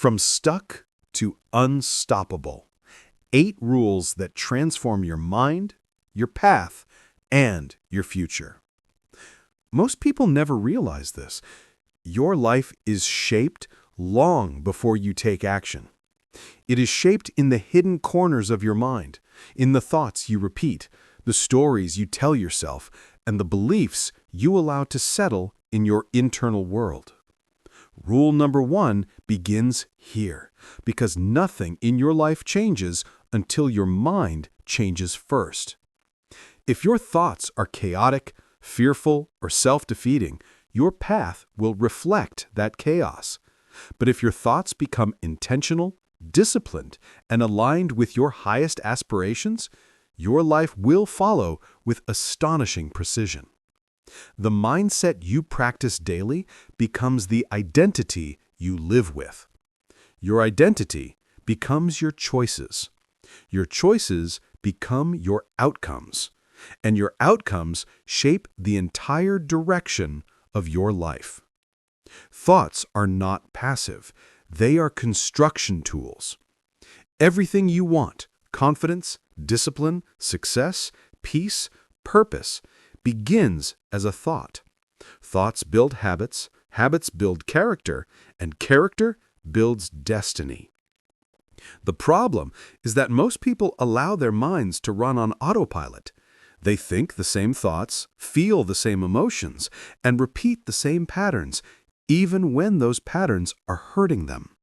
From stuck to unstoppable. 8 rules that transform your mind, your path, and your future. Most people never realize this. Your life is shaped long before you take action. It is shaped in the hidden corners of your mind, in the thoughts you repeat, the stories you tell yourself, and the beliefs you allow to settle in your internal world. Rule number 1 begins here, because nothing in your life changes until your mind changes first. If your thoughts are chaotic, fearful, or self-defeating, your path will reflect that chaos. But if your thoughts become intentional, disciplined, and aligned with your highest aspirations, your life will follow with astonishing precision. The mindset you practice daily becomes the identity you live with. Your identity becomes your choices. Your choices become your outcomes. And your outcomes shape the entire direction of your life. Thoughts are not passive. They are construction tools. Everything you want, confidence, discipline, success, peace, purpose, begins as a thought. Thoughts build habits, habits build character, and character builds destiny. The problem is that most people allow their minds to run on autopilot. They think the same thoughts, feel the same emotions, and repeat the same patterns, even when those patterns are hurting them.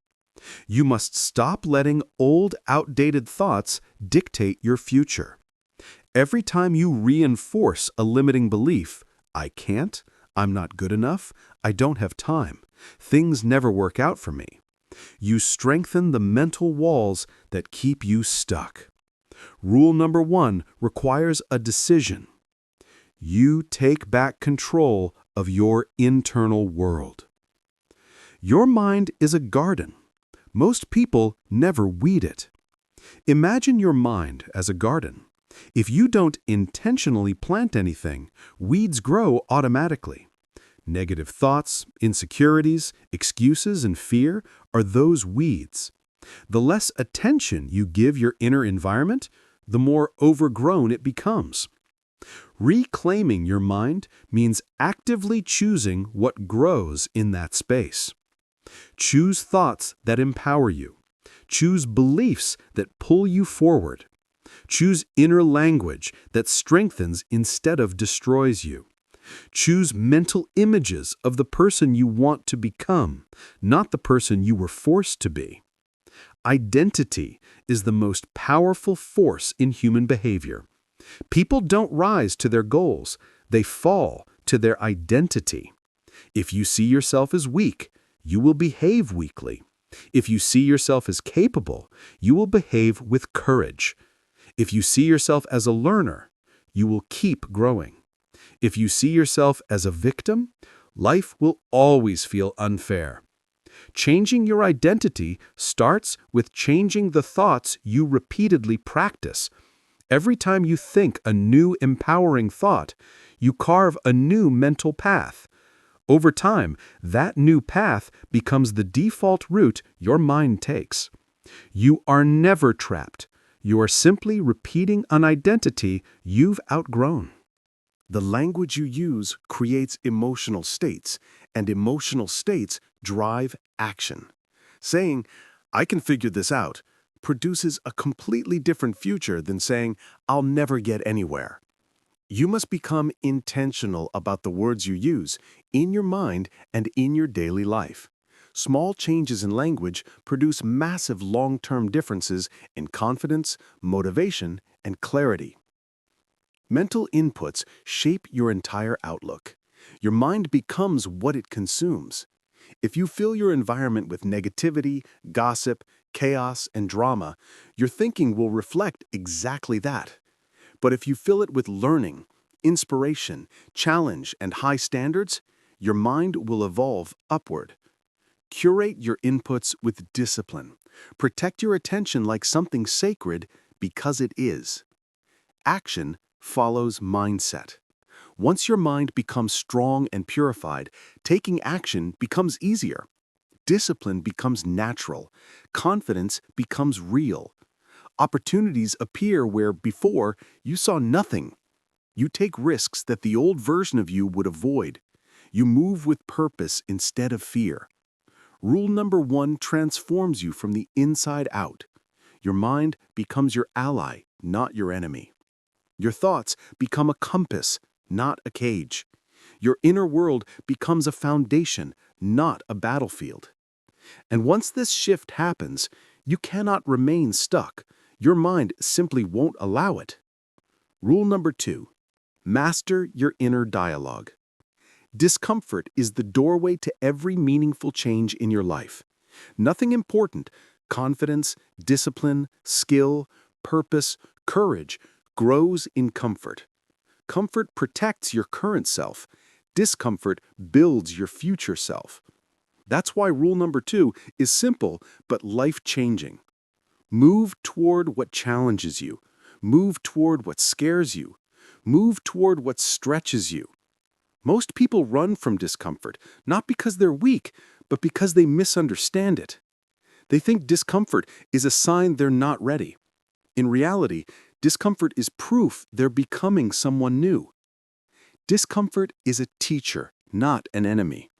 You must stop letting old, outdated thoughts dictate your future. Every time you reinforce a limiting belief, I can't, I'm not good enough, I don't have time, things never work out for me, you strengthen the mental walls that keep you stuck. Rule number 1 requires a decision. You take back control of your internal world. Your mind is a garden. Most people never weed it. Imagine your mind as a garden. If you don't intentionally plant anything, weeds grow automatically. Negative thoughts, insecurities, excuses, and fear are those weeds. The less attention you give your inner environment, the more overgrown it becomes. Reclaiming your mind means actively choosing what grows in that space. Choose thoughts that empower you. Choose beliefs that pull you forward. Choose inner language that strengthens instead of destroys you. Choose mental images of the person you want to become, not the person you were forced to be. Identity is the most powerful force in human behavior. People don't rise to their goals, they fall to their identity. If you see yourself as weak, you will behave weakly. If you see yourself as capable, you will behave with courage. If you see yourself as a learner, you will keep growing. If you see yourself as a victim, life will always feel unfair. Changing your identity starts with changing the thoughts you repeatedly practice. Every time you think a new empowering thought, you carve a new mental path. Over time, that new path becomes the default route your mind takes. You are never trapped. You are simply repeating an identity you've outgrown. The language you use creates emotional states, and emotional states drive action. Saying, "I can figure this out," produces a completely different future than saying, "I'll never get anywhere." You must become intentional about the words you use in your mind and in your daily life. Small changes in language produce massive long-term differences in confidence, motivation, and clarity. Mental inputs shape your entire outlook. Your mind becomes what it consumes. If you fill your environment with negativity, gossip, chaos, and drama, your thinking will reflect exactly that. But if you fill it with learning, inspiration, challenge, and high standards, your mind will evolve upward. Curate your inputs with discipline. Protect your attention like something sacred because it is. Action follows mindset. Once your mind becomes strong and purified, taking action becomes easier. discipline becomes natural, confidence becomes real. Opportunities appear where before you saw nothing. You take risks that the old version of you would avoid. You move with purpose instead of fear. Rule number 1 transforms you from the inside out. Your mind becomes your ally, not your enemy. Your thoughts become a compass, not a cage. Your inner world becomes a foundation, not a battlefield. And once this shift happens, you cannot remain stuck. Your mind simply won't allow it. Rule number 2, master your inner dialogue. Discomfort is the doorway to every meaningful change in your life. Nothing important, confidence, discipline, skill, purpose, courage, grows in comfort. Comfort protects your current self. Discomfort builds your future self. That's why rule number 2 is simple but life-changing. Move toward what challenges you. Move toward what scares you. Move toward what stretches you. Most people run from discomfort, not because they're weak, but because they misunderstand it. They think discomfort is a sign they're not ready. In reality, discomfort is proof they're becoming someone new. Discomfort is a teacher, not an enemy.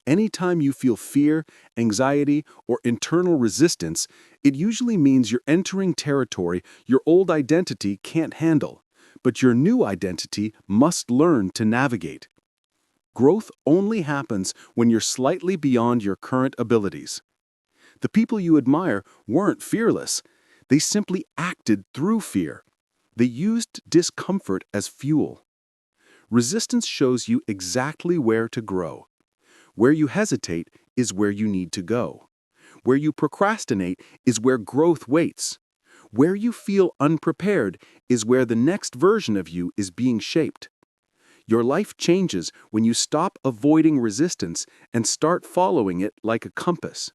Anytime you feel fear, anxiety, or internal resistance, it usually means you're entering territory your old identity can't handle, but your new identity must learn to navigate. Growth only happens when you're slightly beyond your current abilities. The people you admire weren't fearless. They simply acted through fear. They used discomfort as fuel. Resistance shows you exactly where to grow. Where you hesitate is where you need to go. Where you procrastinate is where growth waits. Where you feel unprepared is where the next version of you is being shaped. Your life changes when you stop avoiding resistance and start following it like a compass.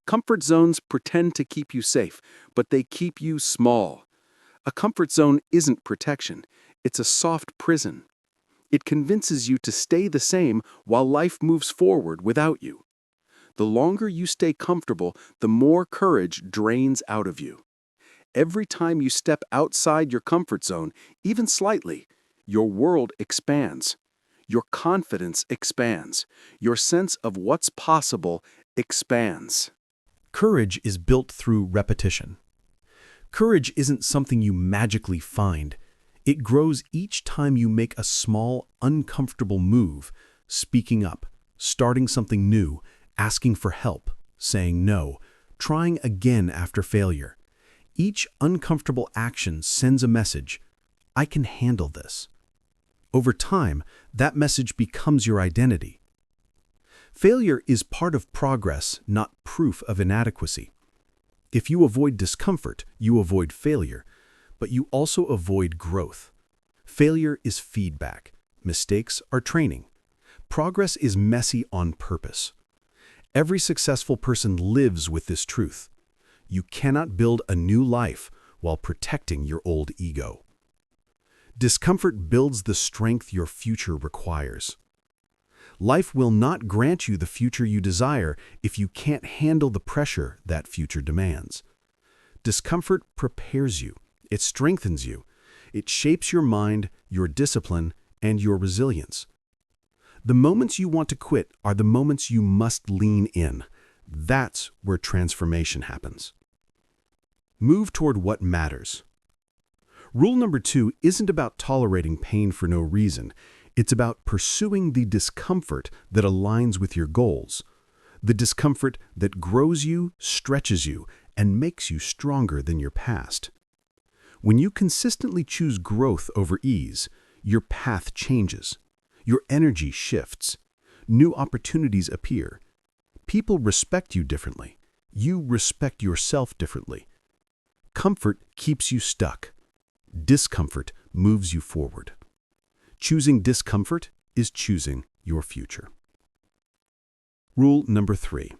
Comfort zones pretend to keep you safe, but they keep you small. A comfort zone isn't protection. It's a soft prison. It convinces you to stay the same while life moves forward without you. The longer you stay comfortable, the more courage drains out of you. Every time you step outside your comfort zone, even slightly, your world expands. Your confidence expands. Your sense of what's possible expands. Courage is built through repetition. Courage isn't something you magically find. It grows each time you make a small, uncomfortable move, speaking up, starting something new, asking for help, saying no, trying again after failure. Each uncomfortable action sends a message: I can handle this. Over time, that message becomes your identity. Failure is part of progress, not proof of inadequacy. If you avoid discomfort, you avoid failure, but you also avoid growth. Failure is feedback. Mistakes are training. Progress is messy on purpose. Every successful person lives with this truth. You cannot build a new life while protecting your old ego. Discomfort builds the strength your future requires. Life will not grant you the future you desire if you can't handle the pressure that future demands. Discomfort prepares you. It strengthens you. It shapes your mind, your discipline, and your resilience. The moments you want to quit are the moments you must lean in. That's where transformation happens. Move toward what matters. Rule number 2 isn't about tolerating pain for no reason. It's about pursuing the discomfort that aligns with your goals. The discomfort that grows you, stretches you, and makes you stronger than your past. When you consistently choose growth over ease, your path changes. Your energy shifts. New opportunities appear. People respect you differently. You respect yourself differently. Comfort keeps you stuck. Discomfort moves you forward. Choosing discomfort is choosing your future. Rule number 3.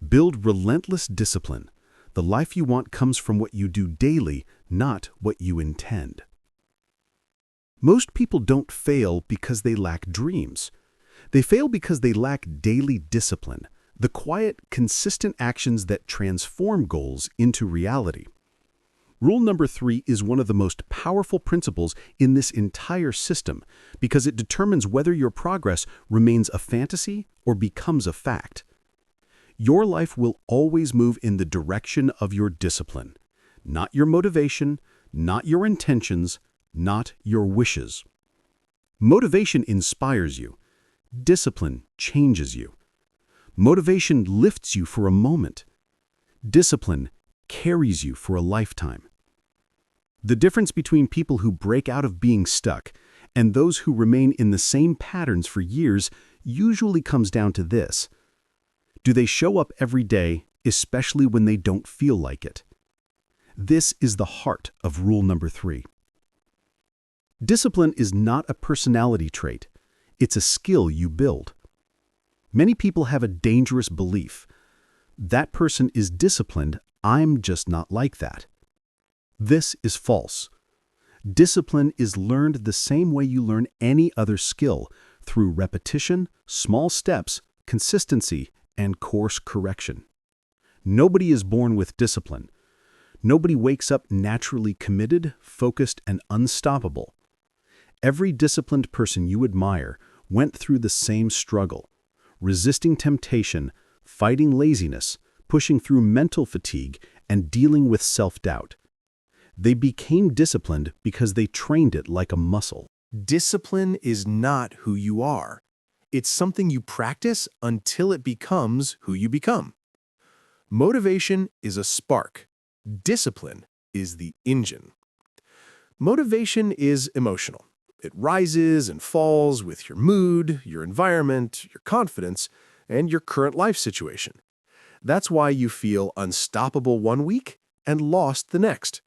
Build relentless discipline. The life you want comes from what you do daily, not what you intend. Most people don't fail because they lack dreams. They fail because they lack daily discipline. The quiet, consistent actions that transform goals into reality. Rule number 3 is one of the most powerful principles in this entire system because it determines whether your progress remains a fantasy or becomes a fact. Your life will always move in the direction of your discipline, not your motivation, not your intentions, not your wishes. Motivation inspires you. Discipline changes you. Motivation lifts you for a moment. Discipline carries you for a lifetime. The difference between people who break out of being stuck and those who remain in the same patterns for years usually comes down to this. Do they show up every day, especially when they don't feel like it? This is the heart of rule number 3. Discipline is not a personality trait. It's a skill you build. Many people have a dangerous belief. That person is disciplined, I'm just not like that. This is false. Discipline is learned the same way you learn any other skill, through repetition, small steps, consistency, and course correction. Nobody is born with discipline. Nobody wakes up naturally committed, focused, and unstoppable. Every disciplined person you admire went through the same struggle, resisting temptation, fighting laziness, pushing through mental fatigue, and dealing with self-doubt. They became disciplined because they trained it like a muscle. Discipline is not who you are. It's something you practice until it becomes who you become. Motivation is a spark. Discipline is the engine. Motivation is emotional. It rises and falls with your mood, your environment, your confidence, and your current life situation. That's why you feel unstoppable one week and lost the next.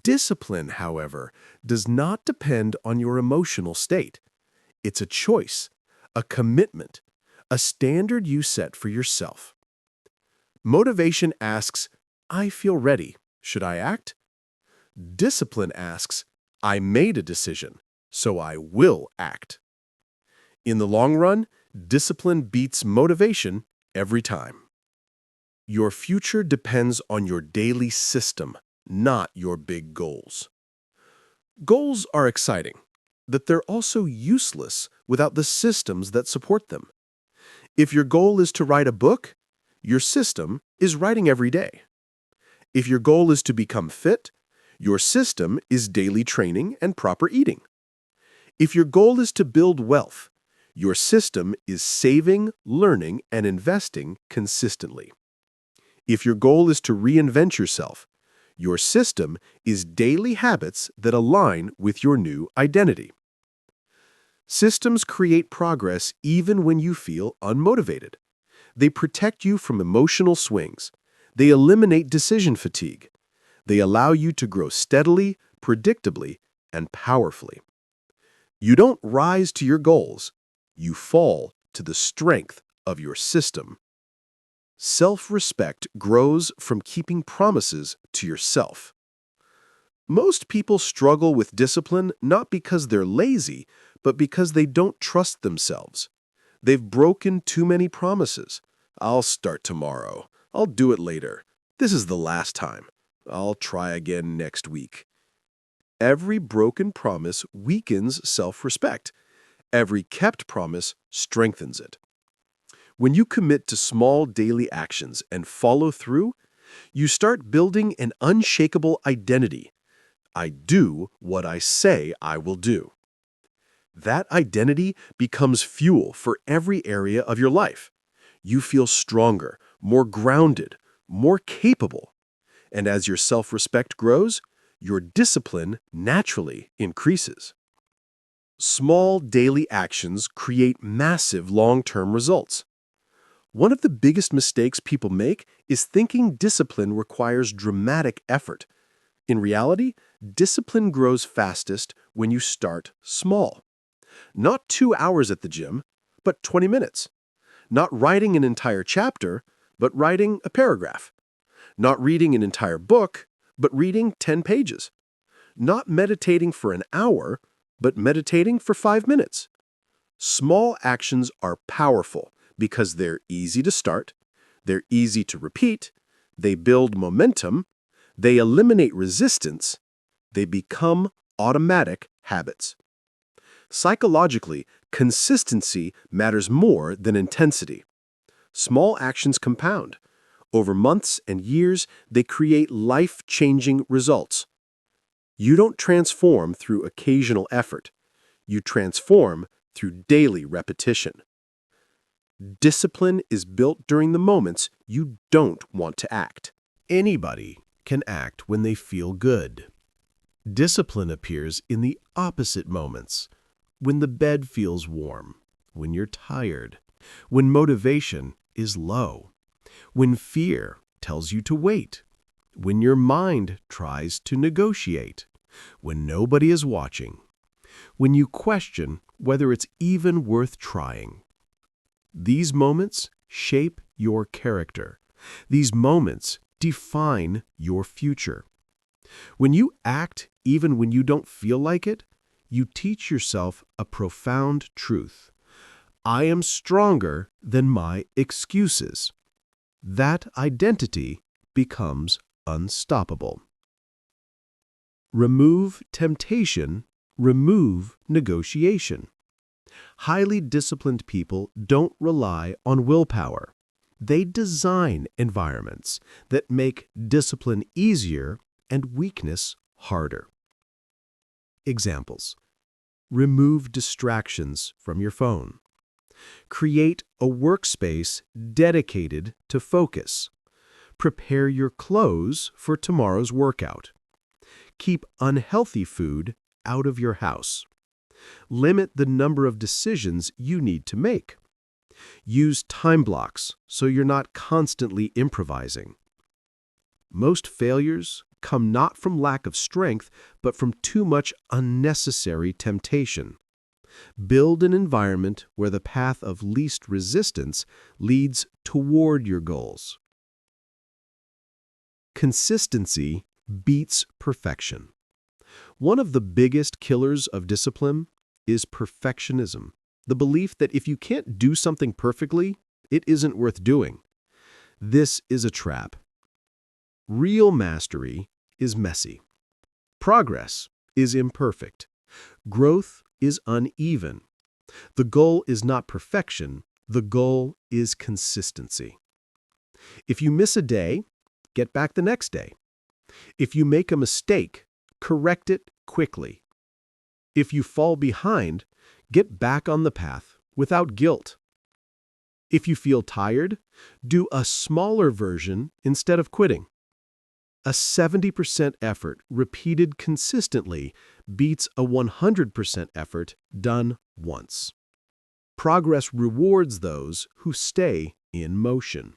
Discipline, however, does not depend on your emotional state. It's a choice, a commitment, a standard you set for yourself. Motivation asks, I feel ready. Should I act? Discipline asks, I made a decision, so I will act. In the long run, discipline beats motivation every time. Your future depends on your daily system, not your big goals. Goals are exciting, but they're also useless without the systems that support them. If your goal is to write a book, your system is writing every day. If your goal is to become fit, your system is daily training and proper eating. If your goal is to build wealth, your system is saving, learning, and investing consistently. If your goal is to reinvent yourself, your system is daily habits that align with your new identity. Systems create progress even when you feel unmotivated. They protect you from emotional swings. They eliminate decision fatigue. They allow you to grow steadily, predictably, and powerfully. You don't rise to your goals. You fall to the strength of your system. Self-respect grows from keeping promises to yourself. Most people struggle with discipline not because they're lazy, but because they don't trust themselves. They've broken too many promises. I'll start tomorrow. I'll do it later. This is the last time. I'll try again next week. Every broken promise weakens self-respect. Every kept promise strengthens it. When you commit to small daily actions and follow through, you start building an unshakable identity. I do what I say I will do. That identity becomes fuel for every area of your life. You feel stronger, more grounded, more capable. And as your self-respect grows, your discipline naturally increases. Small daily actions create massive long-term results. One of the biggest mistakes people make is thinking discipline requires dramatic effort. In reality, discipline grows fastest when you start small. Not 2 hours at the gym, but 20 minutes. Not writing an entire chapter, but writing a paragraph. Not reading an entire book, but reading 10 pages. Not meditating for an hour, but meditating for 5 minutes. Small actions are powerful because they're easy to start, they're easy to repeat, they build momentum, they eliminate resistance, they become automatic habits. Psychologically, consistency matters more than intensity. Small actions compound. Over months and years, they create life-changing results. You don't transform through occasional effort. You transform through daily repetition. Discipline is built during the moments you don't want to act. Anybody can act when they feel good. Discipline appears in the opposite moments, when the bed feels warm, when you're tired, when motivation is low, when fear tells you to wait, when your mind tries to negotiate, when nobody is watching, when you question whether it's even worth trying. These moments shape your character. These moments define your future. When you act even when you don't feel like it, you teach yourself a profound truth. I am stronger than my excuses. That identity becomes unstoppable. Remove temptation, remove negotiation. Highly disciplined people don't rely on willpower. They design environments that make discipline easier and weakness harder. Examples: remove distractions from your phone. Create a workspace dedicated to focus. Prepare your clothes for tomorrow's workout. Keep unhealthy food out of your house. Limit the number of decisions you need to make. Use time blocks so you're not constantly improvising. Most failures come not from lack of strength, but from too much unnecessary temptation. Build an environment where the path of least resistance leads toward your goals. Consistency beats perfection. One of the biggest killers of discipline is perfectionism, the belief that if you can't do something perfectly, it isn't worth doing. This is a trap. Real mastery is messy. Progress is imperfect. Growth is uneven. The goal is not perfection. The goal is consistency. If you miss a day, get back the next day. If you make a mistake, correct it quickly. If you fall behind, get back on the path without guilt. If you feel tired, do a smaller version instead of quitting. A 70% effort repeated consistently beats a 100% effort done once. Progress rewards those who stay in motion.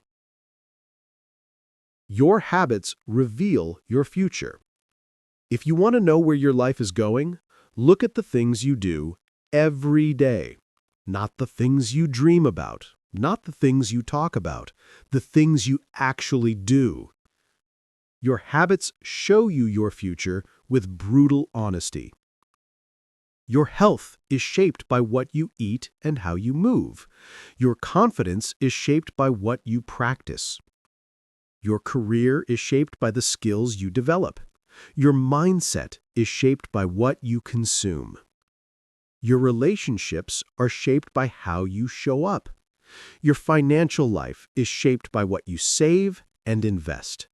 Your habits reveal your future. If you want to know where your life is going, look at the things you do every day, not the things you dream about, not the things you talk about, the things you actually do. Your habits show you your future with brutal honesty. Your health is shaped by what you eat and how you move. Your confidence is shaped by what you practice. Your career is shaped by the skills you develop. Your mindset is shaped by what you consume. Your relationships are shaped by how you show up. Your financial life is shaped by what you save and invest.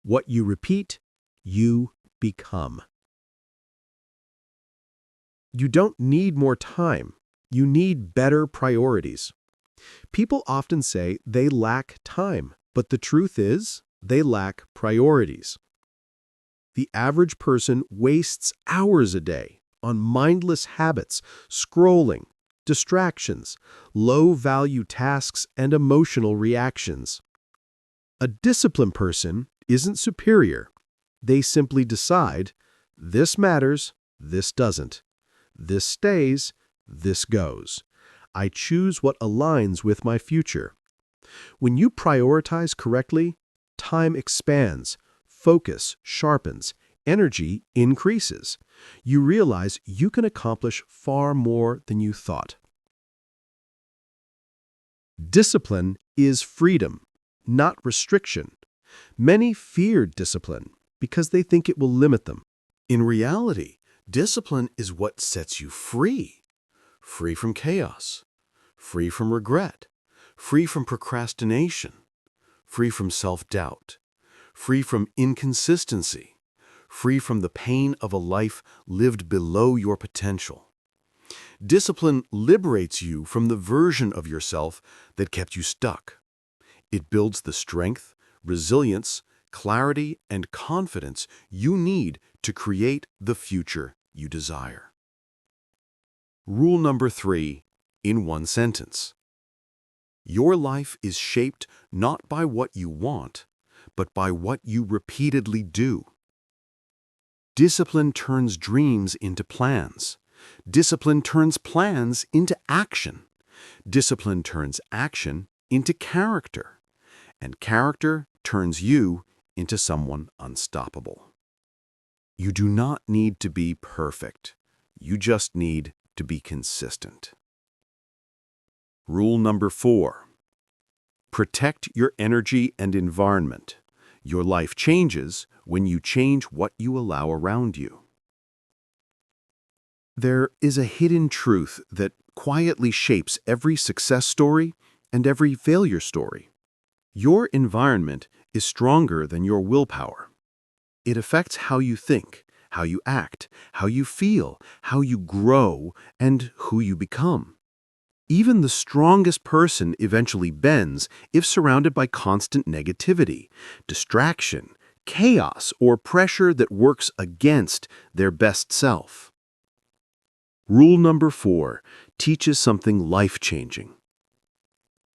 What you repeat, you become. You don't need more time. You need better priorities. People often say they lack time, but the truth is, they lack priorities. The average person wastes hours a day on mindless habits, scrolling, distractions, low-value tasks, and emotional reactions. A disciplined person isn't superior. They simply decide, this matters, this doesn't. This stays, this goes. I choose what aligns with my future. When you prioritize correctly, time expands, focus sharpens, energy increases. You realize you can accomplish far more than you thought. Discipline is freedom, not restriction. Many fear discipline because they think it will limit them. In reality, discipline is what sets you free. Free from chaos, free from regret, free from procrastination, free from self-doubt, free from inconsistency, free from the pain of a life lived below your potential. Discipline liberates you from the version of yourself that kept you stuck. It builds the strength, resilience, clarity, and confidence you need to create the future you desire. Rule number 3, in one sentence. Your life is shaped not by what you want, but by what you repeatedly do. Discipline turns dreams into plans. Discipline turns plans into action. Discipline turns action into character. And character turns you into someone unstoppable. You do not need to be perfect. You just need to be consistent. Rule number 4. Protect your energy and environment. Your life changes when you change what you allow around you. There is a hidden truth that quietly shapes every success story and every failure story. Your environment is stronger than your willpower. It affects how you think, how you act, how you feel, how you grow, and who you become. Even the strongest person eventually bends if surrounded by constant negativity, distraction, chaos, or pressure that works against their best self. Rule number 4 teaches something life-changing.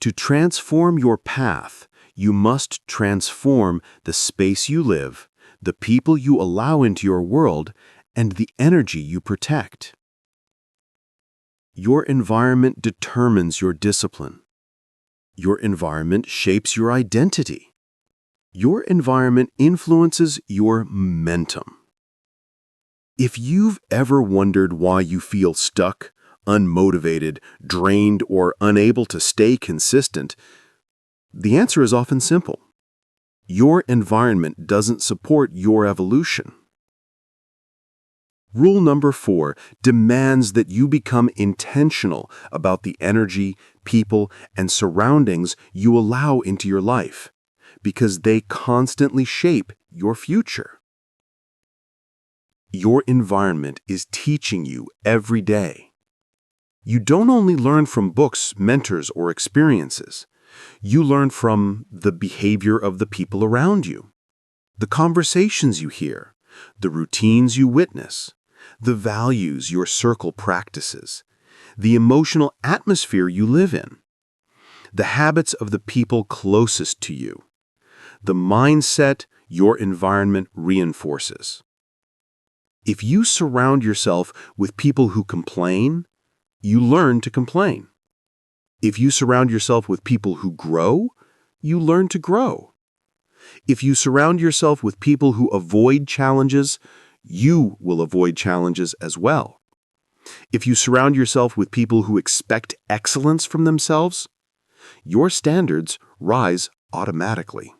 To transform your path, you must transform the space you live, the people you allow into your world, and the energy you protect. Your environment determines your discipline. Your environment shapes your identity. Your environment influences your momentum. If you've ever wondered why you feel stuck, unmotivated, drained, or unable to stay consistent, the answer is often simple. Your environment doesn't support your evolution. Rule number 4 demands that you become intentional about the energy, people, and surroundings you allow into your life, because they constantly shape your future. Your environment is teaching you every day. You don't only learn from books, mentors, or experiences. You learn from the behavior of the people around you, the conversations you hear, the routines you witness, the values your circle practices, the emotional atmosphere you live in, the habits of the people closest to you, the mindset your environment reinforces. If you surround yourself with people who complain, you learn to complain. If you surround yourself with people who grow, you learn to grow. If you surround yourself with people who avoid challenges, you will avoid challenges as well. If you surround yourself with people who expect excellence from themselves, your standards rise automatically.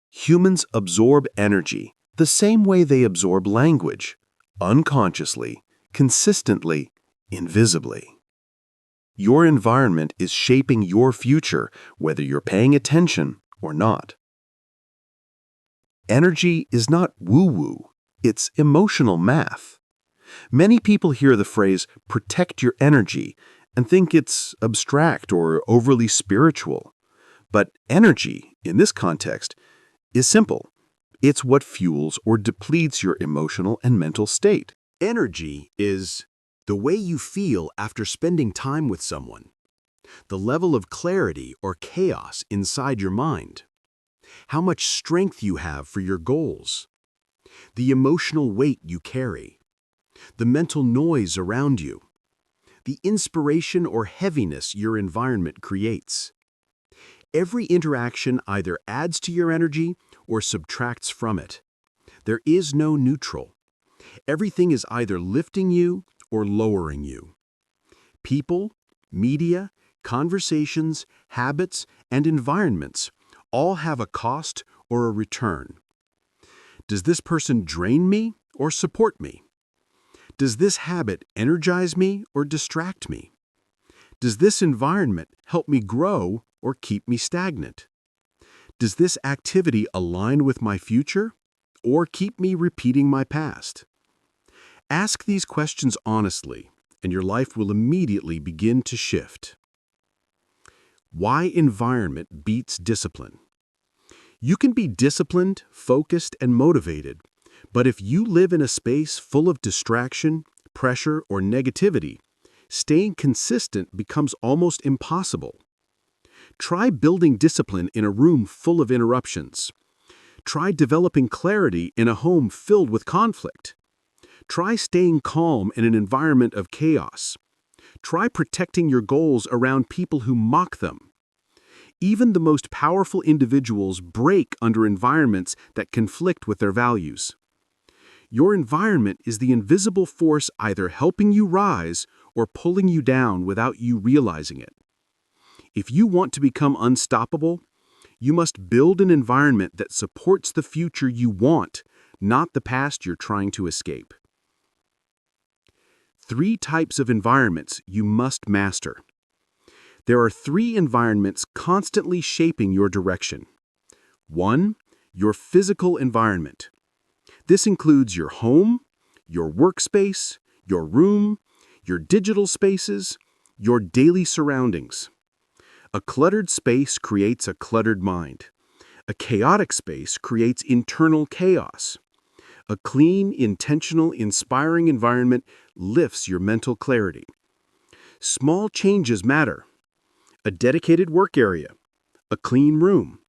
Humans absorb energy the same way they absorb language, unconsciously, consistently, invisibly. Your environment is shaping your future, whether you're paying attention or not. Energy is not woo-woo, it's emotional math. Many people hear the phrase, protect your energy, and think it's abstract or overly spiritual. But energy, in this context, is simple. It's what fuels or depletes your emotional and mental state. Energy is the way you feel after spending time with someone, the level of clarity or chaos inside your mind, how much strength you have for your goals, the emotional weight you carry, the mental noise around you, the inspiration or heaviness your environment creates. Every interaction either adds to your energy or subtracts from it. There is no neutral. Everything is either lifting you or lowering you. People, media, conversations, habits, and environments all have a cost or a return. Does this person drain me or support me? Does this habit energize me or distract me? Does this environment help me grow or keep me stagnant? Does this activity align with my future or keep me repeating my past? Ask these questions honestly, and your life will immediately begin to shift. Why environment beats discipline? You can be disciplined, focused, and motivated, but if you live in a space full of distraction, pressure, or negativity, staying consistent becomes almost impossible. Try building discipline in a room full of interruptions. Try developing clarity in a home filled with conflict. Try staying calm in an environment of chaos. Try protecting your goals around people who mock them. Even the most powerful individuals break under environments that conflict with their values. Your environment is the invisible force either helping you rise or pulling you down without you realizing it. If you want to become unstoppable, you must build an environment that supports the future you want, not the past you're trying to escape. 3 types of environments you must master. There are 3 environments constantly shaping your direction. 1. Your physical environment. This includes your home, your workspace, your room, your digital spaces, your daily surroundings. A cluttered space creates a cluttered mind. A chaotic space creates internal chaos. A clean, intentional, inspiring environment lifts your mental clarity. Small changes matter. A dedicated work area, a clean room,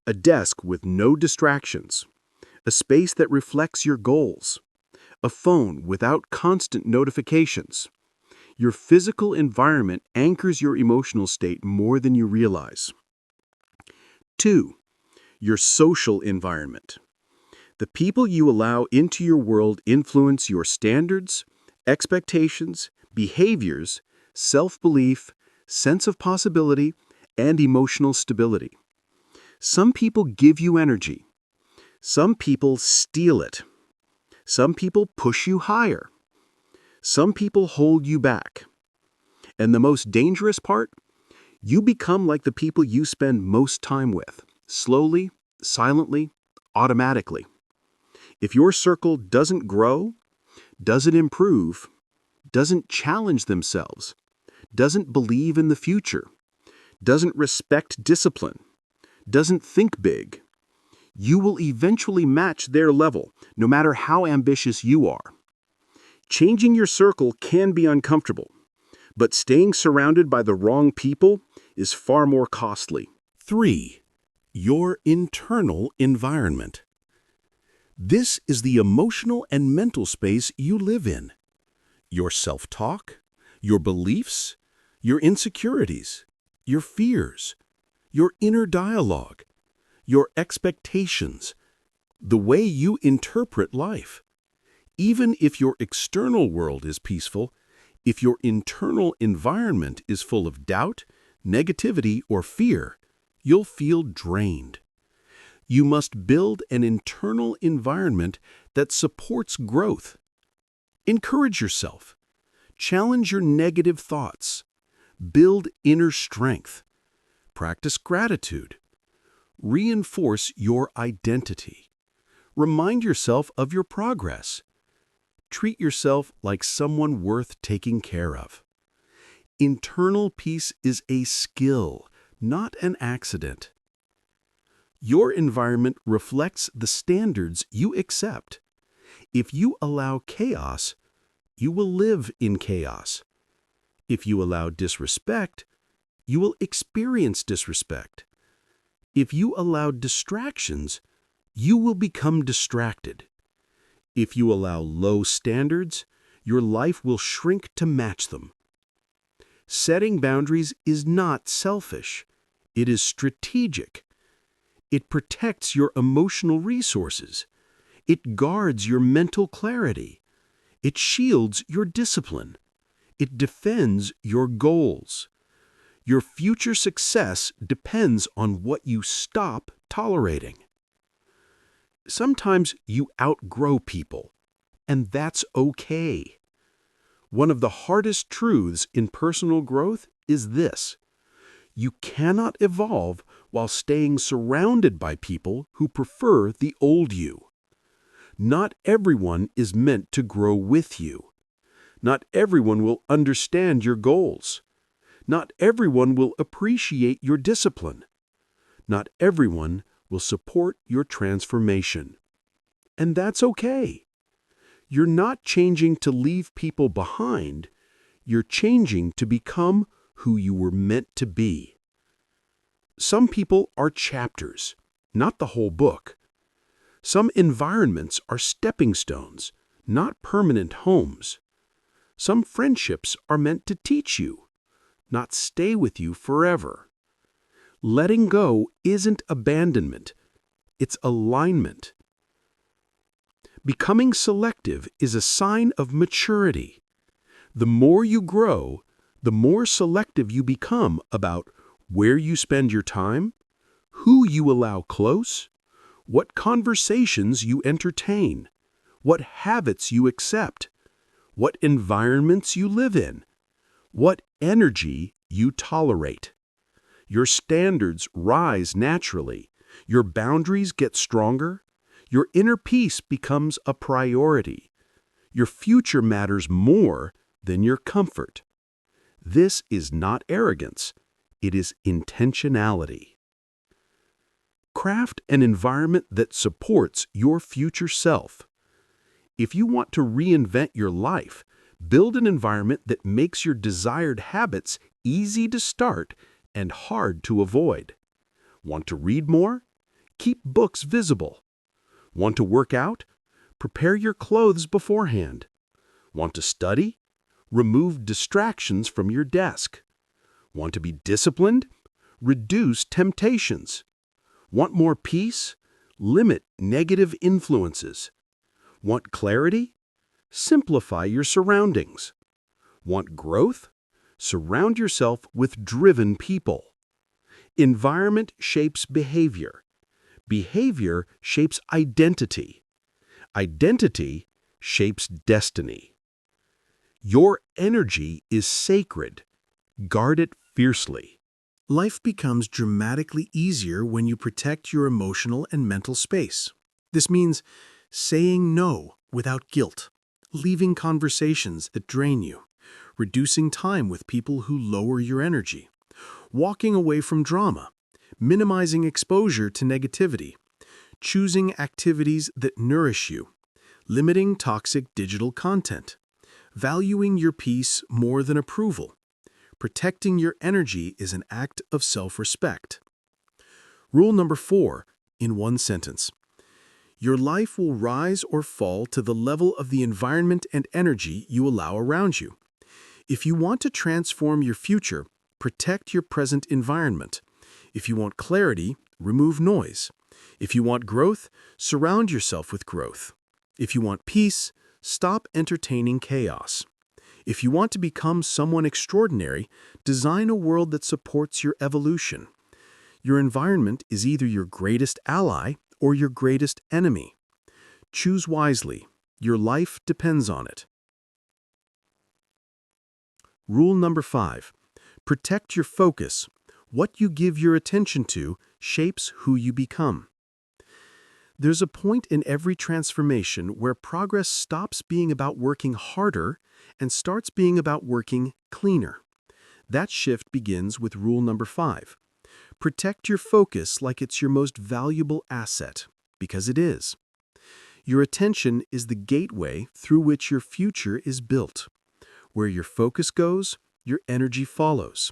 a desk with no distractions, a space that reflects your goals, a phone without constant notifications. Your physical environment anchors your emotional state more than you realize. 2. Your social environment. The people you allow into your world influence your standards, expectations, behaviors, self-belief, sense of possibility, and emotional stability. Some people give you energy. Some people steal it. Some people push you higher. Some people hold you back. And the most dangerous part? You become like the people you spend most time with, slowly, silently, automatically. If your circle doesn't grow, doesn't improve, doesn't challenge themselves, doesn't believe in the future, doesn't respect discipline, doesn't think big, you will eventually match their level, no matter how ambitious you are. Changing your circle can be uncomfortable, but staying surrounded by the wrong people is far more costly. 3. Your internal environment. This is the emotional and mental space you live in. Your self-talk, your beliefs, your insecurities, your fears, your inner dialogue, your expectations, the way you interpret life. Even if your external world is peaceful, if your internal environment is full of doubt, negativity, or fear, you'll feel drained. You must build an internal environment that supports growth. Encourage yourself. Challenge your negative thoughts. Build inner strength. Practice gratitude. Reinforce your identity. Remind yourself of your progress. Treat yourself like someone worth taking care of. Internal peace is a skill, not an accident. Your environment reflects the standards you accept. If you allow chaos, you will live in chaos. If you allow disrespect, you will experience disrespect. If you allow distractions, you will become distracted. If you allow low standards, your life will shrink to match them. Setting boundaries is not selfish. It is strategic. It protects your emotional resources. It guards your mental clarity. It shields your discipline. It defends your goals. Your future success depends on what you stop tolerating. Sometimes you outgrow people, and that's okay. One of the hardest truths in personal growth is this: you cannot evolve while staying surrounded by people who prefer the old you. Not everyone is meant to grow with you. Not everyone will understand your goals. Not everyone will appreciate your discipline. Not everyone will support your transformation. And that's okay. You're not changing to leave people behind. You're changing to become who you were meant to be. Some people are chapters, not the whole book. Some environments are stepping stones, not permanent homes. Some friendships are meant to teach you, not stay with you forever. Letting go isn't abandonment, it's alignment. Becoming selective is a sign of maturity. The more you grow, the more selective you become about where you spend your time, who you allow close, what conversations you entertain, what habits you accept, what environments you live in, what energy you tolerate. Your standards rise naturally, your boundaries get stronger, your inner peace becomes a priority. Your future matters more than your comfort. This is not arrogance, it is intentionality. Craft an environment that supports your future self. If you want to reinvent your life, build an environment that makes your desired habits easy to start and hard to avoid. Want to read more? Keep books visible. Want to work out? Prepare your clothes beforehand. Want to study? Remove distractions from your desk. Want to be disciplined? Reduce temptations. Want more peace? Limit negative influences. Want clarity? Simplify your surroundings. Want growth? Surround yourself with driven people. Environment shapes behavior. Behavior shapes identity. Identity shapes destiny. Your energy is sacred. Guard it fiercely. Life becomes dramatically easier when you protect your emotional and mental space. This means saying no without guilt, leaving conversations that drain you, reducing time with people who lower your energy, walking away from drama, minimizing exposure to negativity, choosing activities that nourish you, limiting toxic digital content, valuing your peace more than approval. Protecting your energy is an act of self-respect. Rule number 4, in one sentence. Your life will rise or fall to the level of the environment and energy you allow around you. If you want to transform your future, protect your present environment. If you want clarity, remove noise. If you want growth, surround yourself with growth. If you want peace, stop entertaining chaos. If you want to become someone extraordinary, design a world that supports your evolution. Your environment is either your greatest ally or your greatest enemy. Choose wisely. Your life depends on it. Rule number 5. Protect your focus. What you give your attention to shapes who you become. There's a point in every transformation where progress stops being about working harder and starts being about working cleaner. That shift begins with rule number 5. Protect your focus like it's your most valuable asset, because it is. Your attention is the gateway through which your future is built. Where your focus goes, your energy follows.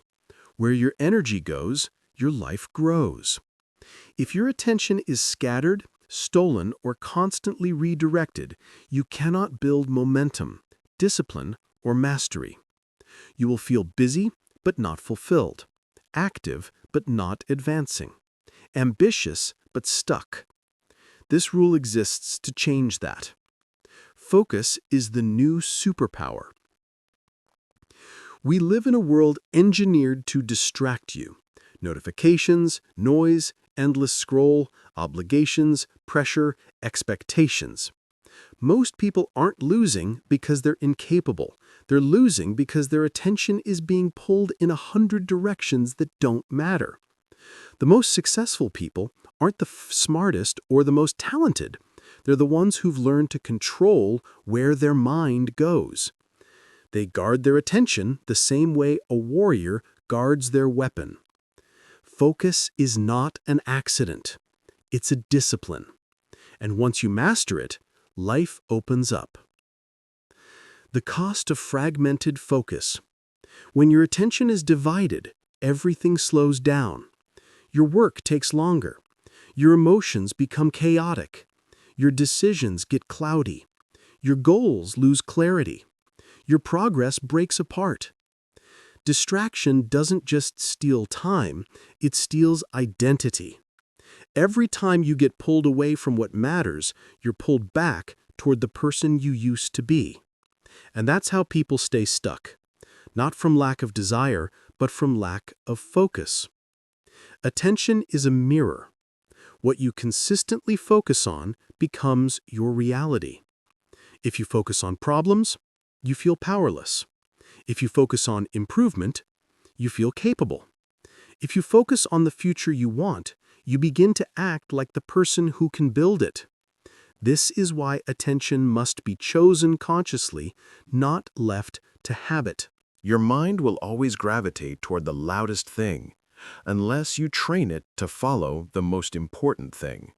Where your energy goes, your life grows. If your attention is scattered, stolen, or constantly redirected, you cannot build momentum, discipline, or mastery. You will feel busy but not fulfilled, active but not advancing, ambitious but stuck. This rule exists to change that. Focus is the new superpower. We live in a world engineered to distract you. Notifications, noise, endless scroll, obligations, pressure, expectations. Most people aren't losing because they're incapable. They're losing because their attention is being pulled in 100 directions that don't matter. The most successful people aren't the smartest or the most talented. They're the ones who've learned to control where their mind goes. They guard their attention the same way a warrior guards their weapon. Focus is not an accident. It's a discipline. And once you master it, life opens up. The cost of fragmented focus. When your attention is divided, everything slows down. Your work takes longer. Your emotions become chaotic. Your decisions get cloudy. Your goals lose clarity. Your progress breaks apart. Distraction doesn't just steal time, it steals identity. Every time you get pulled away from what matters, you're pulled back toward the person you used to be. And that's how people stay stuck. Not from lack of desire, but from lack of focus. Attention is a mirror. What you consistently focus on becomes your reality. If you focus on problems, you feel powerless. If you focus on improvement, you feel capable. If you focus on the future you want, you begin to act like the person who can build it. This is why attention must be chosen consciously, not left to habit. Your mind will always gravitate toward the loudest thing, unless you train it to follow the most important thing.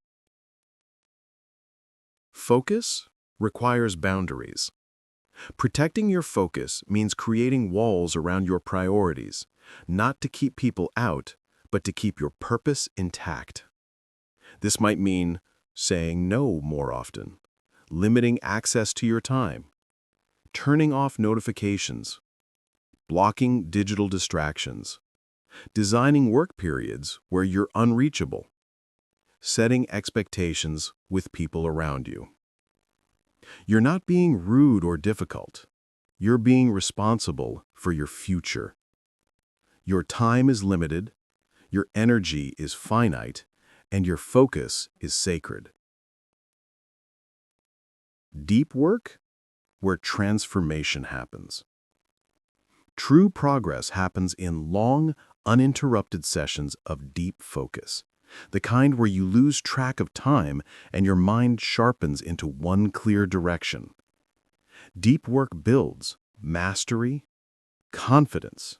Focus requires boundaries. Protecting your focus means creating walls around your priorities, not to keep people out, but to keep your purpose intact. This might mean saying no more often, limiting access to your time, turning off notifications, blocking digital distractions, designing work periods where you're unreachable, setting expectations with people around you. You're not being rude or difficult. You're being responsible for your future. Your time is limited, your energy is finite, and your focus is sacred. Deep work, where transformation happens. True progress happens in long, uninterrupted sessions of deep focus, the kind where you lose track of time and your mind sharpens into one clear direction. Deep work builds mastery, confidence,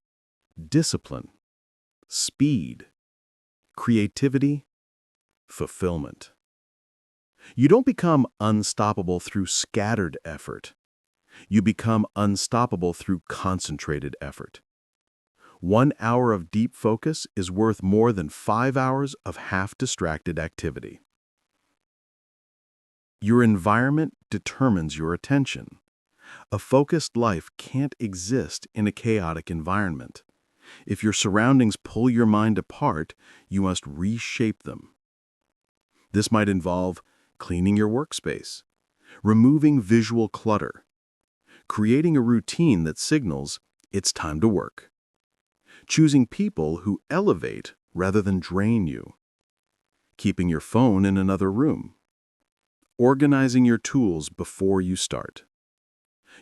discipline, speed, creativity, fulfillment. You don't become unstoppable through scattered effort. You become unstoppable through concentrated effort. 1 hour of deep focus is worth more than 5 hours of half-distracted activity. Your environment determines your attention. A focused life can't exist in a chaotic environment. If your surroundings pull your mind apart, you must reshape them. This might involve cleaning your workspace, removing visual clutter, creating a routine that signals it's time to work, choosing people who elevate rather than drain you, keeping your phone in another room, organizing your tools before you start.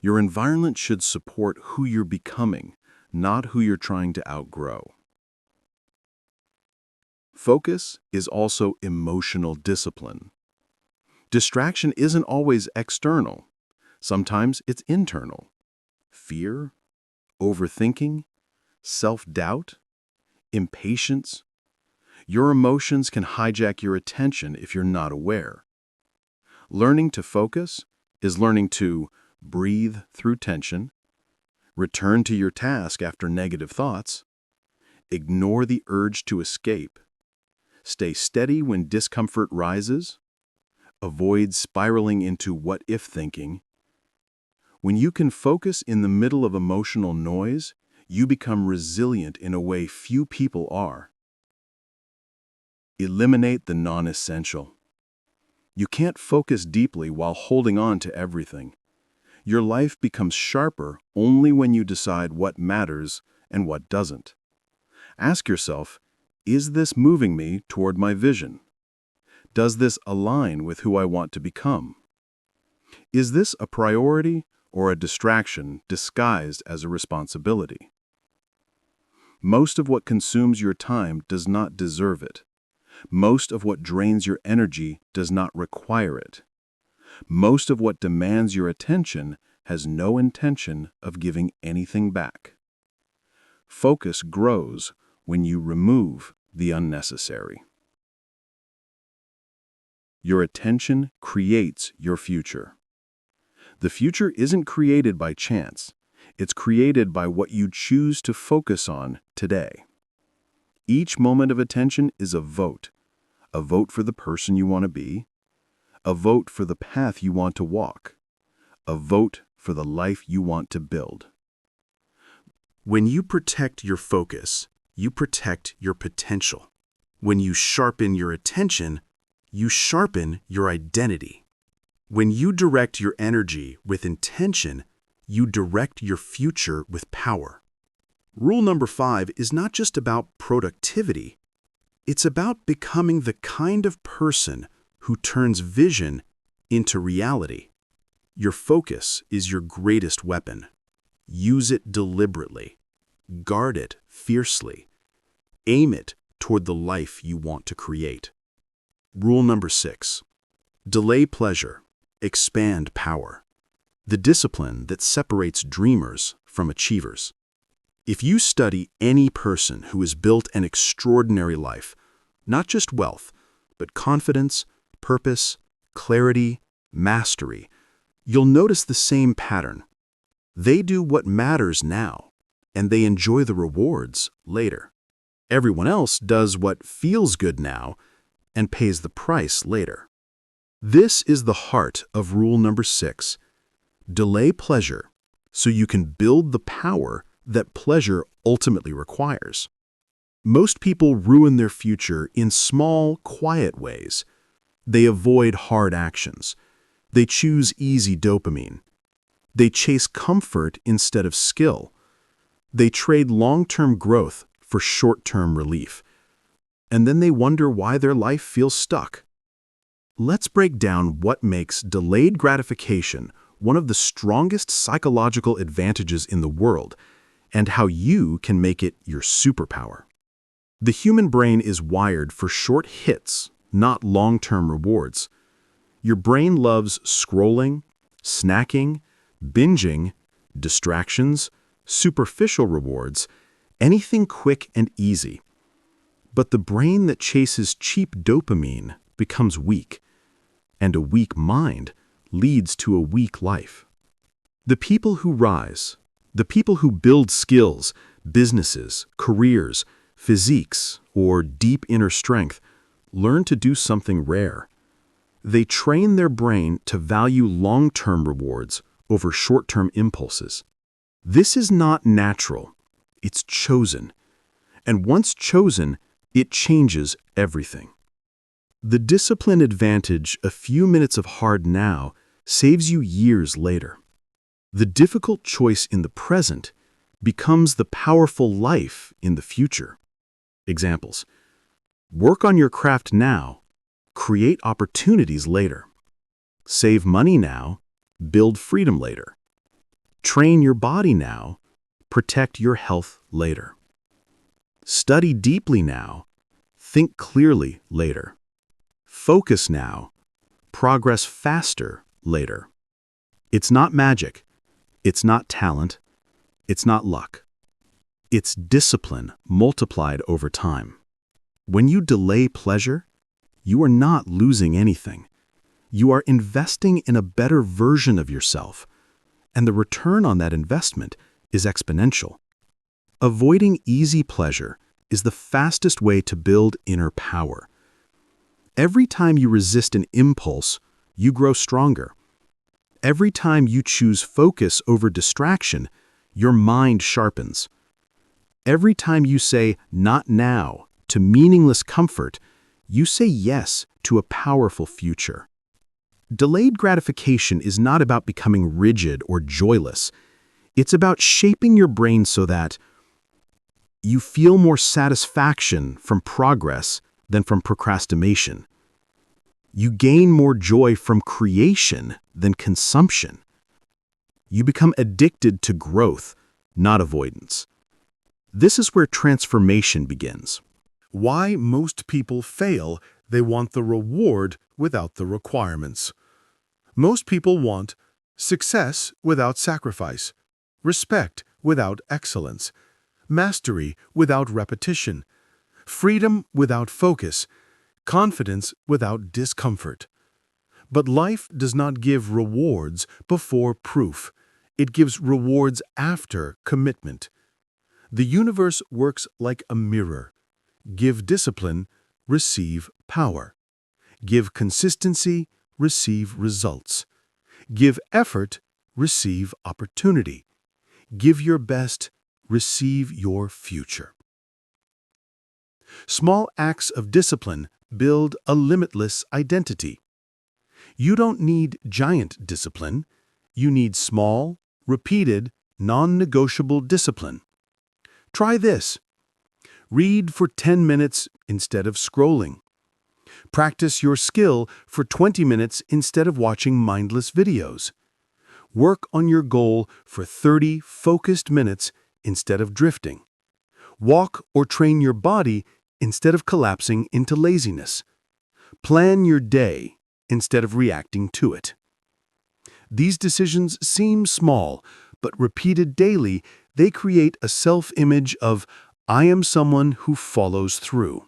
Your environment should support who you're becoming, not who you're trying to outgrow. Focus is also emotional discipline. Distraction isn't always external. Sometimes it's internal. Fear, overthinking, self-doubt, impatience. Your emotions can hijack your attention if you're not aware. Learning to focus is learning to breathe through tension, return to your task after negative thoughts, ignore the urge to escape, stay steady when discomfort rises, avoid spiraling into what-if thinking. When you can focus in the middle of emotional noise, you become resilient in a way few people are. Eliminate the non-essential. You can't focus deeply while holding on to everything. Your life becomes sharper only when you decide what matters and what doesn't. Ask yourself, is this moving me toward my vision? Does this align with who I want to become? Is this a priority or a distraction disguised as a responsibility? Most of what consumes your time does not deserve it. Most of what drains your energy does not require it. Most of what demands your attention has no intention of giving anything back. Focus grows when you remove the unnecessary. Your attention creates your future. The future isn't created by chance. It's created by what you choose to focus on today. Each moment of attention is a vote for the person you want to be, a vote for the path you want to walk, a vote for the life you want to build. When you protect your focus, you protect your potential. When you sharpen your attention, you sharpen your identity. When you direct your energy with intention, you direct your future with power. Rule number 5 is not just about productivity. It's about becoming the kind of person who turns vision into reality. Your focus is your greatest weapon. Use it deliberately. Guard it fiercely. Aim it toward the life you want to create. Rule number 6. Delay pleasure. Expand power. The discipline that separates dreamers from achievers. If you study any person who has built an extraordinary life, not just wealth, but confidence, purpose, clarity, mastery, you'll notice the same pattern. They do what matters now, and they enjoy the rewards later. Everyone else does what feels good now and pays the price later. This is the heart of rule number 6. Delay pleasure so you can build the power that pleasure ultimately requires. Most people ruin their future in small, quiet ways. They avoid hard actions. They choose easy dopamine. They chase comfort instead of skill. They trade long-term growth for short-term relief. And then they wonder why their life feels stuck. Let's break down what makes delayed gratification one of the strongest psychological advantages in the world, and how you can make it your superpower. The human brain is wired for short hits, not long-term rewards. Your brain loves scrolling, snacking, binging, distractions, superficial rewards, anything quick and easy. But the brain that chases cheap dopamine becomes weak, and a weak mind leads to a weak life. The people who rise, the people who build skills, businesses, careers, physiques, or deep inner strength, learn to do something rare. They train their brain to value long-term rewards over short-term impulses. This is not natural, it's chosen. And once chosen, it changes everything. The discipline advantage a few minutes of hard now saves you years later. The difficult choice in the present becomes the powerful life in the future. Examples: work on your craft now, create opportunities later. Save money now, build freedom later. Train your body now, protect your health later. Study deeply now, think clearly later. Focus now, progress faster later. It's not magic, it's not talent, it's not luck. It's discipline multiplied over time. When you delay pleasure, you are not losing anything. You are investing in a better version of yourself, and the return on that investment is exponential. Avoiding easy pleasure is the fastest way to build inner power. Every time you resist an impulse, you grow stronger. Every time you choose focus over distraction, your mind sharpens. Every time you say "not now" to meaningless comfort, you say yes to a powerful future. Delayed gratification is not about becoming rigid or joyless. It's about shaping your brain so that you feel more satisfaction from progress than from procrastination. You gain more joy from creation than consumption. You become addicted to growth, not avoidance. This is where transformation begins. Why most people fail, they want the reward without the requirements. Most people want success without sacrifice, respect without excellence, mastery without repetition, freedom without focus, confidence without discomfort. But life does not give rewards before proof. It gives rewards after commitment. The universe works like a mirror. Give discipline, receive power. Give consistency, receive results. Give effort, receive opportunity. Give your best, receive your future. Small acts of discipline build a limitless identity. You don't need giant discipline. You need small, repeated, non-negotiable discipline. Try this. Read for 10 minutes instead of scrolling. Practice your skill for 20 minutes instead of watching mindless videos. Work on your goal for 30 focused minutes instead of drifting. Walk or train your body instead of collapsing into laziness. Plan your day instead of reacting to it. These decisions seem small, but repeated daily, they create a self-image of "I am someone who follows through."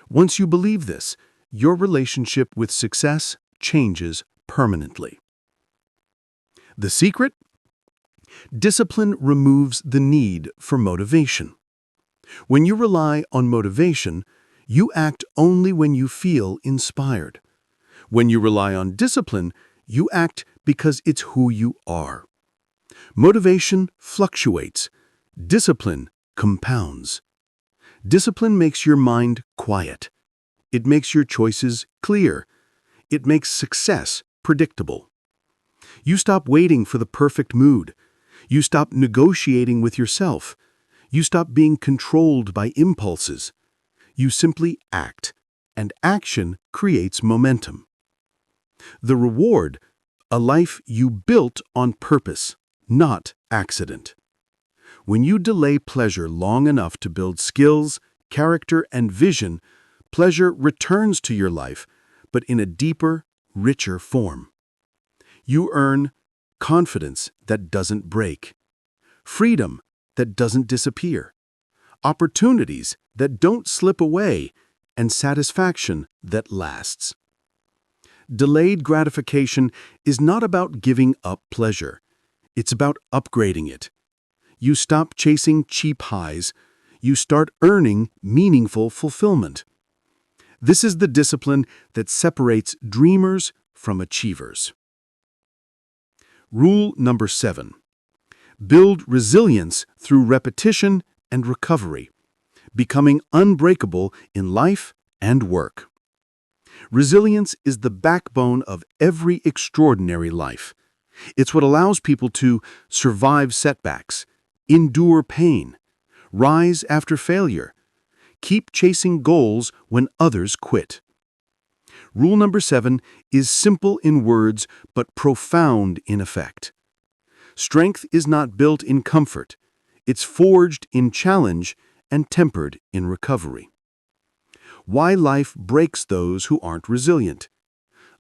Once you believe this, your relationship with success changes permanently. The secret? Discipline removes the need for motivation. When you rely on motivation, you act only when you feel inspired. When you rely on discipline, you act because it's who you are. Motivation fluctuates. Discipline compounds. Discipline makes your mind quiet. It makes your choices clear. It makes success predictable. You stop waiting for the perfect mood. You stop negotiating with yourself. You stop being controlled by impulses. You simply act, and action creates momentum. The reward, a life you built on purpose, not accident. When you delay pleasure long enough to build skills, character, and vision, pleasure returns to your life, but in a deeper, richer form. You earn confidence that doesn't break, freedom that doesn't disappear, opportunities that don't slip away, and satisfaction that lasts. Delayed gratification is not about giving up pleasure. It's about upgrading it. You stop chasing cheap highs. You start earning meaningful fulfillment. This is the discipline that separates dreamers from achievers. Rule number 7. Build resilience through repetition and recovery, becoming unbreakable in life and work. Resilience is the backbone of every extraordinary life. It's what allows people to survive setbacks, endure pain, rise after failure, keep chasing goals when others quit. Rule number 7 is simple in words but profound in effect. Strength is not built in comfort. It's forged in challenge and tempered in recovery. Why life breaks those who aren't resilient.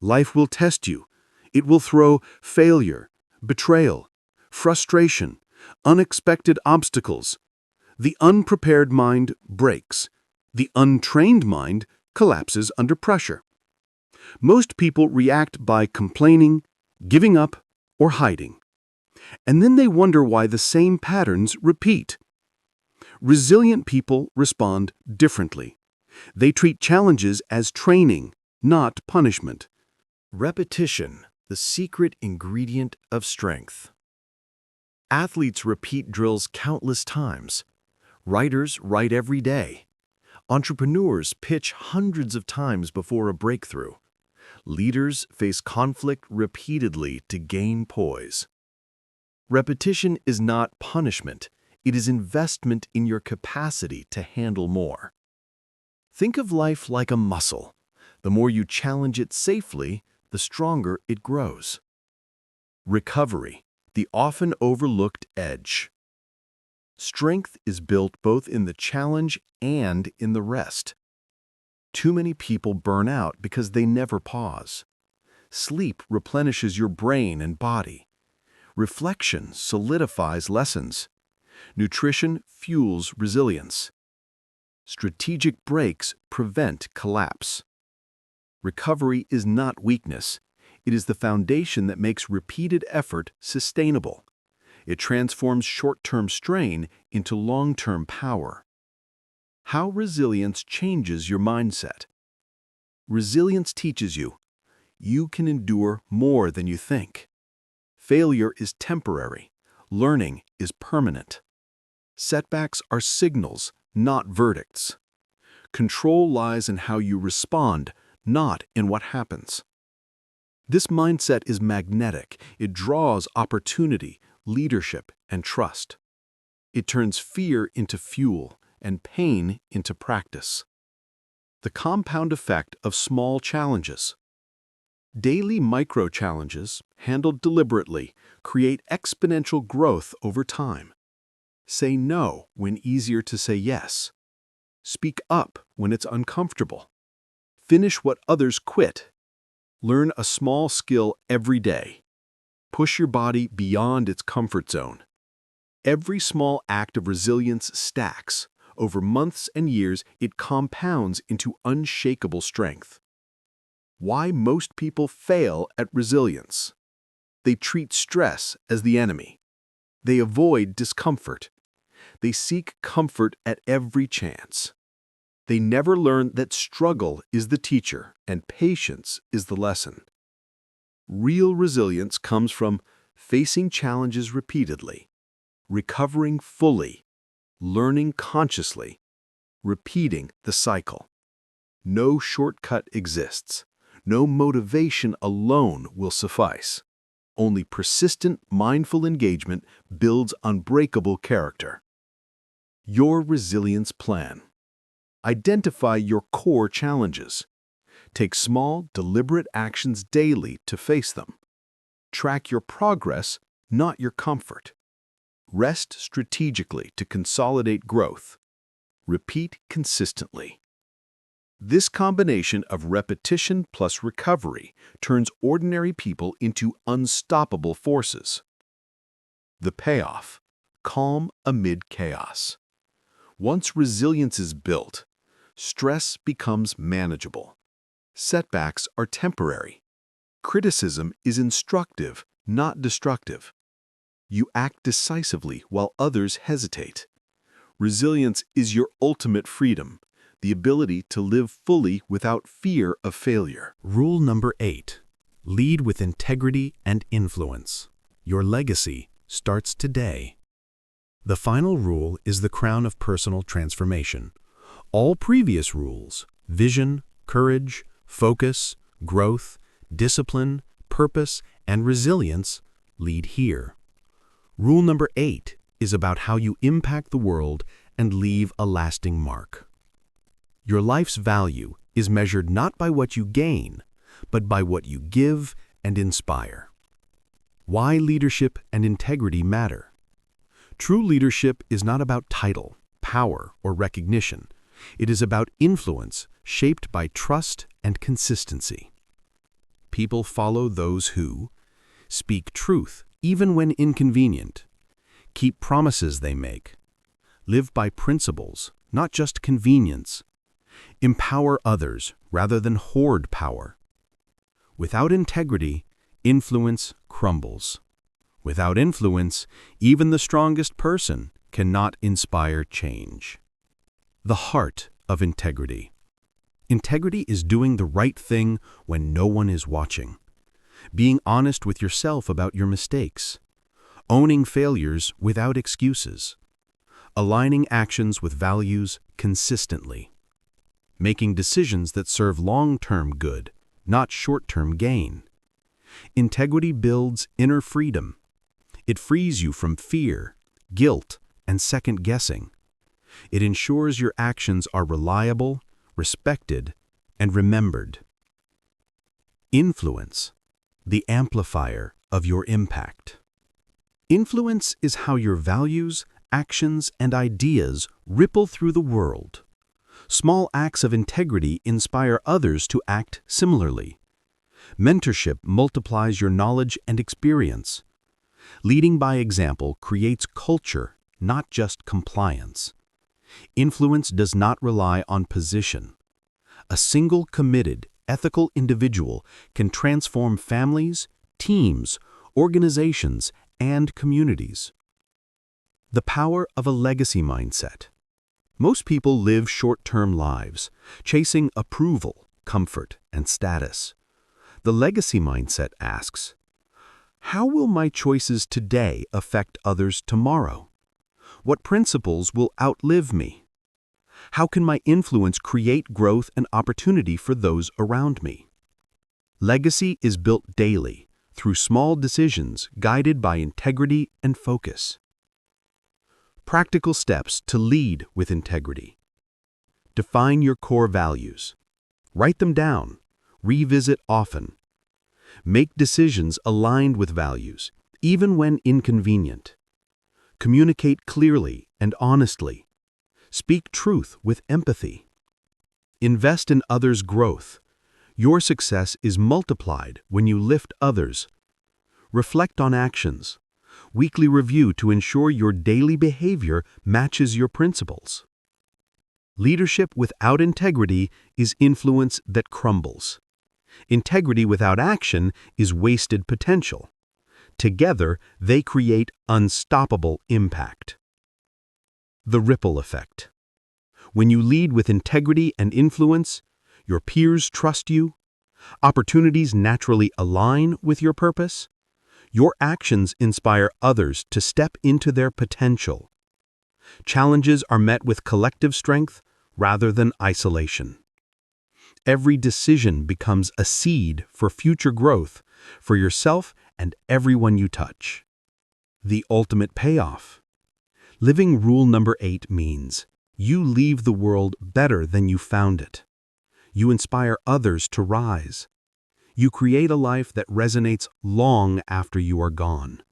Life will test you. It will throw failure, betrayal, frustration, unexpected obstacles. The unprepared mind breaks. The untrained mind collapses under pressure. Most people react by complaining, giving up, or hiding. And then they wonder why the same patterns repeat. Resilient people respond differently. They treat challenges as training, not punishment. Repetition, the secret ingredient of strength. Athletes repeat drills countless times. Writers write every day. Entrepreneurs pitch hundreds of times before a breakthrough. Leaders face conflict repeatedly to gain poise. Repetition is not punishment, it is investment in your capacity to handle more. Think of life like a muscle. The more you challenge it safely, the stronger it grows. Recovery, the often overlooked edge. Strength is built both in the challenge and in the rest. Too many people burn out because they never pause. Sleep replenishes your brain and body. Reflection solidifies lessons. Nutrition fuels resilience. Strategic breaks prevent collapse. Recovery is not weakness. It is the foundation that makes repeated effort sustainable. It transforms short-term strain into long-term power. How resilience changes your mindset. Resilience teaches you can endure more than you think. Failure is temporary. Learning is permanent. Setbacks are signals, not verdicts. Control lies in how you respond, not in what happens. This mindset is magnetic. It draws opportunity, leadership, and trust. It turns fear into fuel and pain into practice. The compound effect of small challenges. Daily micro-challenges, handled deliberately, create exponential growth over time. Say no when easier to say yes. Speak up when it's uncomfortable. Finish what others quit. Learn a small skill every day. Push your body beyond its comfort zone. Every small act of resilience stacks. Over months and years, it compounds into unshakable strength. Why most people fail at resilience. They treat stress as the enemy. They avoid discomfort. They seek comfort at every chance. They never learn that struggle is the teacher and patience is the lesson. Real resilience comes from facing challenges repeatedly, recovering fully, learning consciously, repeating the cycle. No shortcut exists. No motivation alone will suffice. Only persistent, mindful engagement builds unbreakable character. Your resilience plan. Identify your core challenges. Take small, deliberate actions daily to face them. Track your progress, not your comfort. Rest strategically to consolidate growth. Repeat consistently. This combination of repetition plus recovery turns ordinary people into unstoppable forces. The payoff: calm amid chaos. Once resilience is built, stress becomes manageable. Setbacks are temporary. Criticism is instructive, not destructive. You act decisively while others hesitate. Resilience is your ultimate freedom, the ability to live fully without fear of failure. Rule number 8. Lead with integrity and influence. Your legacy starts today. The final rule is the crown of personal transformation. All previous rules, vision, courage, focus, growth, discipline, purpose, and resilience, lead here. Rule number 8 is about how you impact the world and leave a lasting mark. Your life's value is measured not by what you gain, but by what you give and inspire. Why leadership and integrity matter. True leadership is not about title, power, or recognition. It is about influence shaped by trust and consistency. People follow those who speak truth even when inconvenient, keep promises they make, live by principles, not just convenience, empower others rather than hoard power. Without integrity, influence crumbles. Without influence, even the strongest person cannot inspire change. The heart of integrity. Integrity is doing the right thing when no one is watching. Being honest with yourself about your mistakes. Owning failures without excuses. Aligning actions with values consistently. Making decisions that serve long-term good, not short-term gain. Integrity builds inner freedom. It frees you from fear, guilt, and second-guessing. It ensures your actions are reliable, respected, and remembered. Influence, the amplifier of your impact. Influence is how your values, actions, and ideas ripple through the world. Small acts of integrity inspire others to act similarly. Mentorship multiplies your knowledge and experience. Leading by example creates culture, not just compliance. Influence does not rely on position. A single committed, ethical individual can transform families, teams, organizations, and communities. The power of a legacy mindset. Most people live short-term lives, chasing approval, comfort, and status. The legacy mindset asks, how will my choices today affect others tomorrow? What principles will outlive me? How can my influence create growth and opportunity for those around me? Legacy is built daily, through small decisions guided by integrity and focus. Practical steps to lead with integrity. Define your core values. Write them down. Revisit often. Make decisions aligned with values, even when inconvenient. Communicate clearly and honestly. Speak truth with empathy. Invest in others' growth. Your success is multiplied when you lift others. Reflect on actions. Weekly review to ensure your daily behavior matches your principles. Leadership without integrity is influence that crumbles. Integrity without action is wasted potential. Together, they create unstoppable impact. The ripple effect. When you lead with integrity and influence, your peers trust you, opportunities naturally align with your purpose, your actions inspire others to step into their potential. Challenges are met with collective strength rather than isolation. Every decision becomes a seed for future growth for yourself and everyone you touch. The ultimate payoff. Living rule number 8 means you leave the world better than you found it. You inspire others to rise. You create a life that resonates long after you are gone.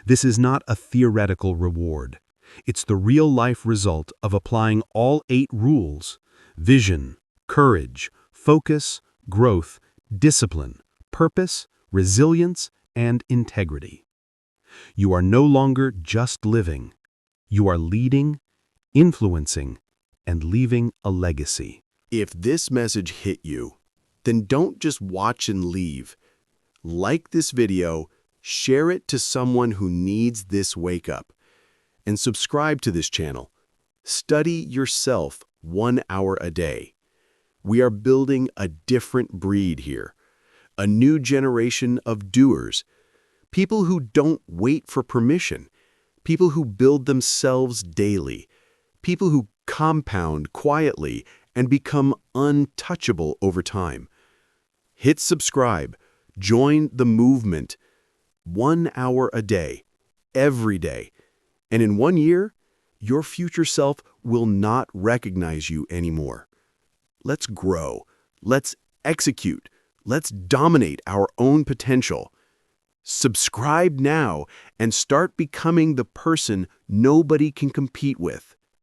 This is not a theoretical reward. It's the real-life result of applying all 8 rules: vision, courage, focus, growth, discipline, purpose, resilience, and integrity. You are no longer just living. You are leading, influencing, and leaving a legacy. If this message hit you, then don't just watch and leave. Like this video, share it to someone who needs this wake-up, and subscribe to this channel. Study yourself 1 hour a day. We are building a different breed here, a new generation of doers, people who don't wait for permission, people who build themselves daily, people who compound quietly and become untouchable over time. Hit subscribe, join the movement. 1 hour a day, every day. And in 1 year, your future self will not recognize you anymore. Let's grow. Let's execute. Let's dominate our own potential. Subscribe now and start becoming the person nobody can compete with.